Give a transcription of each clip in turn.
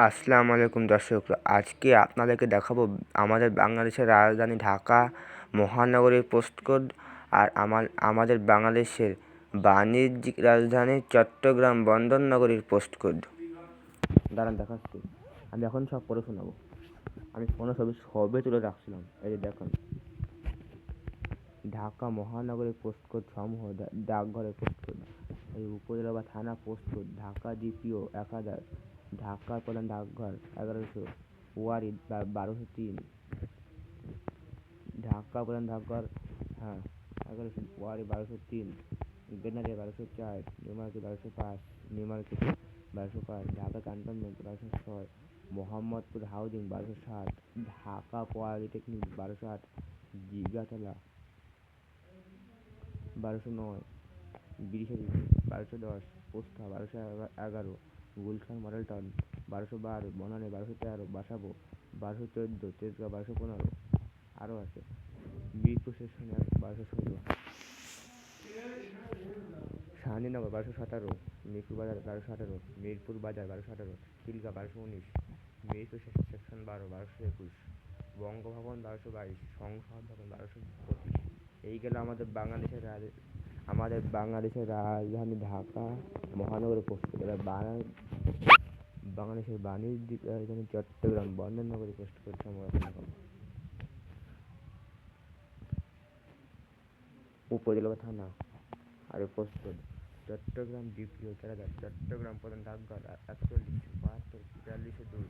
আসসালামু আলাইকুম দর্শক। আজকে আপনাদেরকে দেখাবো আমাদের বাংলাদেশের রাজধানী ঢাকা মহানগরীর পোস্টকোড আর আমাদের বাংলাদেশের বাণিজ্যিক রাজধানী চট্টগ্রাম বন্দর নগরীর পোস্টকোড। দাঁড়ান দেখাচ্ছি। আমি এখন সব পড়ে শোনাবো। আমি ফোনে সবে তুলে রাখছিলাম। এই যে দেখুন, ঢাকা মহানগরীর পোস্টকোড সমূহ, ডাকঘরের পোস্টকোড, এই উপজেলা বা থানা পোস্টকোড: ঢাকা ডিপিও 1000, ঢাকা প্রধান ডাকঘর 1100, ওয়ারি 1203, ঢাকা প্রধান ডাকঘর 1100, ওয়ারি 1203, Gendaria 1204, New Market 1205, New Market 1205, Dhaka cantonment 1206, Mohammadpur housing 1207, Dhaka polytechnic 1208, Jigatola 1209, বিরিশারি 1210, পোস্তা 1211, গুলশান মডেল টাউন 1212, বনানী 1213, বাসাবো 1214, তেজগাঁও 1215, আরও আছে মিরপুর স্টেশন 1216, শাহানীনগর 1217, মিরপুর বাজার 1218, মিরপুর বাজার 1218, খিলগাঁও 1219, মিরপুর সেকশন 12 1221, বঙ্গভবন 1222, সংসদ ভবন 1225। এই গেল আমাদের বাংলাদেশের রাজধানী ঢাকা মহানগরী পোস্টকোড। এবার বাংলাদেশের বাণিজ্যিক রাজধানী চট্টগ্রাম বন্দর নগরী পোস্টকোড সমূহ। উপজেলা বা থানা আর পোস্টকোড: চট্টগ্রাম ডিপিও 4000, চট্টগ্রাম প্রধান ডাকঘর 41, 72, 4202,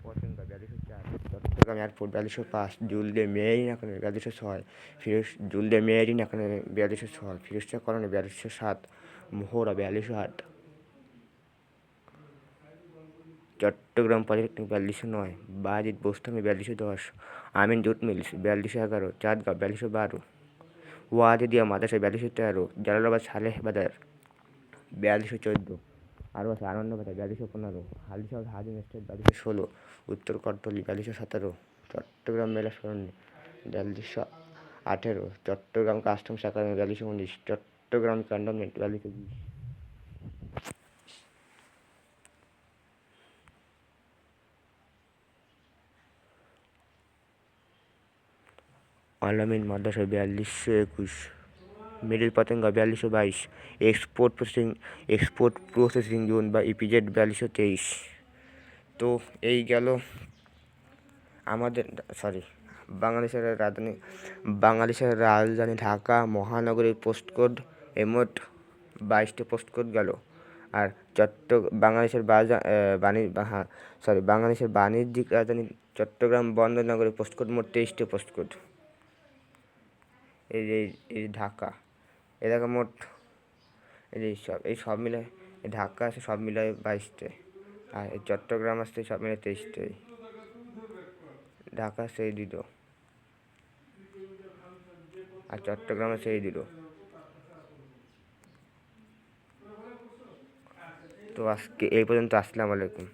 Patenga 4204, Chittagong airport 4205, Juldia marine academy 4206, Juldia marine academy 4206, Firozshah colony 4207, Mohra 4208, Chittagong polytechnic 4209, Bayazid Bostami 4210, Amin jute mills 4211, Chandgaon 4212, ওয়াদিদিয়া মাদ্রাসা 4213, জালালাবাদ সালেহ বাজার 4214, আরও আছে আনন্দ বাজার 4215, হালিশহর হাজিন এস্টেট 4216, উত্তর করতলি 4217, চট্টগ্রাম মেলা সরণি 4218, Chattogram customs academy 4219, Chattogram cantonment 4220। Alamin মাদ্রাসা 4221, middle Patenga 4222, export processing zone বা ইপিজেড 4223। তো এই গেল আমাদের বাংলাদেশের রাজধানী ঢাকা মহানগরীর পোস্টকোড। মোট 22টি পোস্টকোড গেল। আর বাংলাদেশের বাণিজ্যিক রাজধানী চট্টগ্রাম বন্দর নগরীর পোস্টকোড মোট 23টি পোস্টকোড। এই ঢাকা, এলাকা মোট এই সব মিলে ঢাকা আছে সব মিলায় 22টে, আর এই চট্টগ্রাম আসছে সব মিলে 23টে, ঢাকা আছে এই দুটো আর চট্টগ্রাম আছে এই দুটো। তো আজকে এই পর্যন্ত। আসসালামু আলাইকুম।